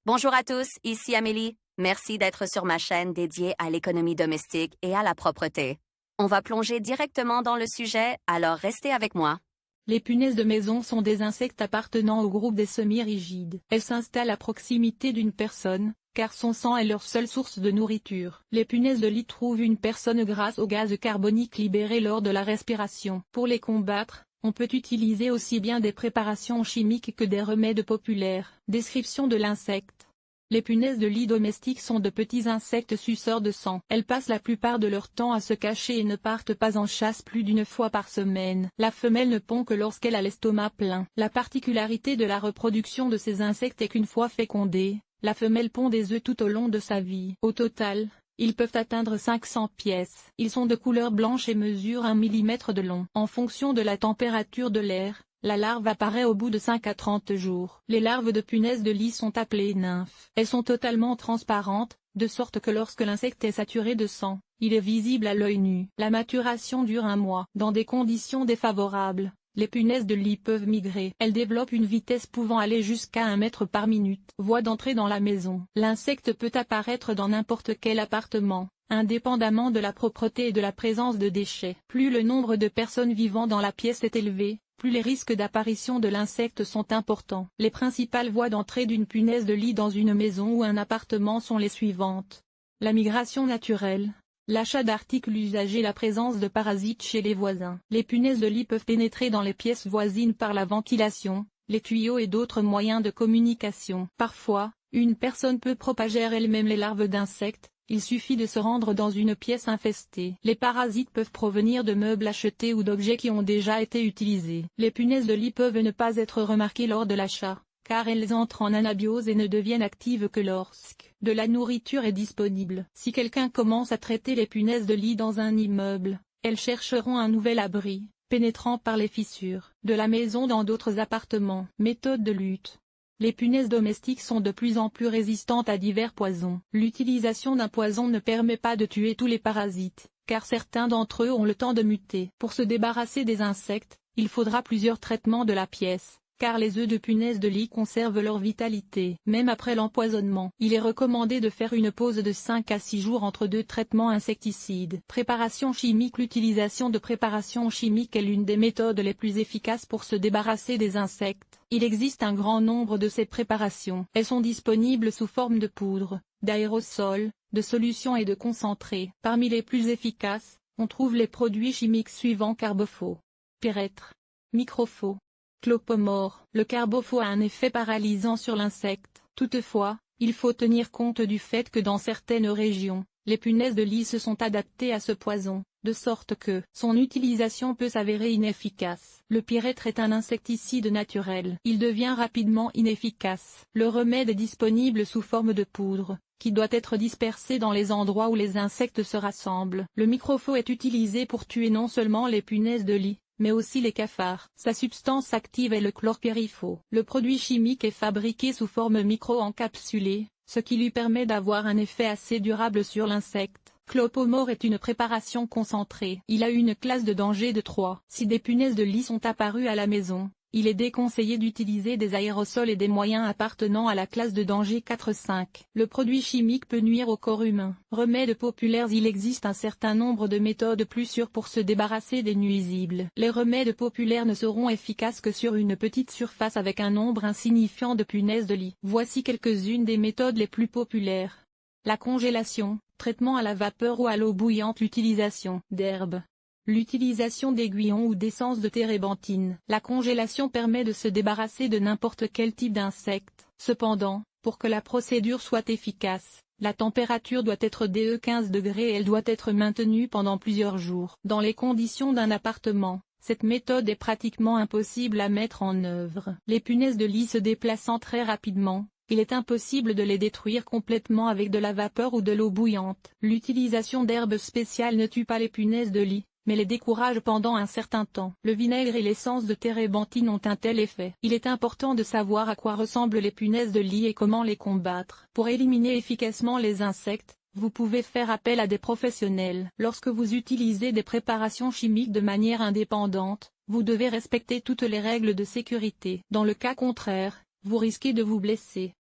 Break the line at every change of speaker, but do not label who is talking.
Bonjour à tous, ici Amélie. Merci d'être sur ma chaîne dédiée à l'économie domestique et à la propreté. On va plonger directement dans le sujet, alors restez avec moi.
Les punaises de maison sont des insectes appartenant au groupe des semi-rigides. Elles s'installent à proximité d'une personne, car son sang est leur seule source de nourriture. Les punaises de lit trouvent une personne grâce au gaz carbonique libéré lors de la respiration. Pour les combattre, on peut utiliser aussi bien des préparations chimiques que des remèdes populaires. Description de l'insecte. Les punaises de lit domestiques sont de petits insectes suceurs de sang. Elles passent la plupart de leur temps à se cacher et ne partent pas en chasse plus d'une fois par semaine. La femelle ne pond que lorsqu'elle a l'estomac plein. La particularité de la reproduction de ces insectes est qu'une fois fécondée, la femelle pond des œufs tout au long de sa vie. Au total, ils peuvent atteindre 500 pièces. Ils sont de couleur blanche et mesurent 1 mm de long. En fonction de la température de l'air, la larve apparaît au bout de 5 à 30 jours. Les larves de punaises de lit sont appelées nymphes. Elles sont totalement transparentes, de sorte que lorsque l'insecte est saturé de sang, il est visible à l'œil nu. La maturation dure 1 mois. Dans des conditions défavorables, les punaises de lit peuvent migrer. Elles développent une vitesse pouvant aller jusqu'à 1 mètre par minute. Voie d'entrée dans la maison. L'insecte peut apparaître dans n'importe quel appartement, indépendamment de la propreté et de la présence de déchets. Plus le nombre de personnes vivant dans la pièce est élevé, plus les risques d'apparition de l'insecte sont importants. Les principales voies d'entrée d'une punaise de lit dans une maison ou un appartement sont les suivantes. La migration naturelle, l'achat d'articles usagés, la présence de parasites chez les voisins. Les punaises de lit peuvent pénétrer dans les pièces voisines par la ventilation, les tuyaux et d'autres moyens de communication. Parfois, une personne peut propager elle-même les larves d'insectes. Il suffit de se rendre dans une pièce infestée. Les parasites peuvent provenir de meubles achetés ou d'objets qui ont déjà été utilisés. Les punaises de lit peuvent ne pas être remarquées lors de l'achat, car elles entrent en anabiose et ne deviennent actives que lorsque de la nourriture est disponible. Si quelqu'un commence à traiter les punaises de lit dans un immeuble, elles chercheront un nouvel abri, pénétrant par les fissures de la maison dans d'autres appartements. Méthode de lutte. Les punaises domestiques sont de plus en plus résistantes à divers poisons. L'utilisation d'un poison ne permet pas de tuer tous les parasites, car certains d'entre eux ont le temps de muter. Pour se débarrasser des insectes, il faudra plusieurs traitements de la pièce, car les œufs de punaises de lit conservent leur vitalité. Même après l'empoisonnement, il est recommandé de faire une pause de 5 à 6 jours entre 2 traitements insecticides. Préparation chimique. L'utilisation de préparations chimiques est l'une des méthodes les plus efficaces pour se débarrasser des insectes. Il existe un grand nombre de ces préparations. Elles sont disponibles sous forme de poudre, d'aérosols, de solutions et de concentrés. Parmi les plus efficaces, on trouve les produits chimiques suivants: carbofos, pyrètre, microfos, clopomore. Le carbofos a un effet paralysant sur l'insecte. Toutefois, il faut tenir compte du fait que dans certaines régions, les punaises de lit se sont adaptées à ce poison, de sorte que son utilisation peut s'avérer inefficace. Le pyrètre est un insecticide naturel. Il devient rapidement inefficace. Le remède est disponible sous forme de poudre, qui doit être dispersée dans les endroits où les insectes se rassemblent. Le microfos est utilisé pour tuer non seulement les punaises de lit, mais aussi les cafards. Sa substance active est le chlorpyrifos. Le produit chimique est fabriqué sous forme micro-encapsulée, ce qui lui permet d'avoir un effet assez durable sur l'insecte. Clopomore est une préparation concentrée. Il a une classe de danger de 3. Si des punaises de lit sont apparues à la maison, il est déconseillé d'utiliser des aérosols et des moyens appartenant à la classe de danger 4-5. Le produit chimique peut nuire au corps humain. Remèdes populaires. Il existe un certain nombre de méthodes plus sûres pour se débarrasser des nuisibles. Les remèdes populaires ne seront efficaces que sur une petite surface avec un nombre insignifiant de punaises de lit. Voici quelques-unes des méthodes les plus populaires. La congélation, traitement à la vapeur ou à l'eau bouillante. L'utilisation d'herbes. L'utilisation d'aiguillons ou d'essence de térébenthine. La congélation permet de se débarrasser de n'importe quel type d'insecte. Cependant, pour que la procédure soit efficace, la température doit être de 15 degrés et elle doit être maintenue pendant plusieurs jours. Dans les conditions d'un appartement, cette méthode est pratiquement impossible à mettre en œuvre. Les punaises de lit se déplaçant très rapidement, il est impossible de les détruire complètement avec de la vapeur ou de l'eau bouillante. L'utilisation d'herbes spéciales ne tue pas les punaises de lit, mais les décourage pendant un certain temps. Le vinaigre et l'essence de térébenthine ont un tel effet. Il est important de savoir à quoi ressemblent les punaises de lit et comment les combattre. Pour éliminer efficacement les insectes, vous pouvez faire appel à des professionnels. Lorsque vous utilisez des préparations chimiques de manière indépendante, vous devez respecter toutes les règles de sécurité. Dans le cas contraire, vous risquez de vous blesser.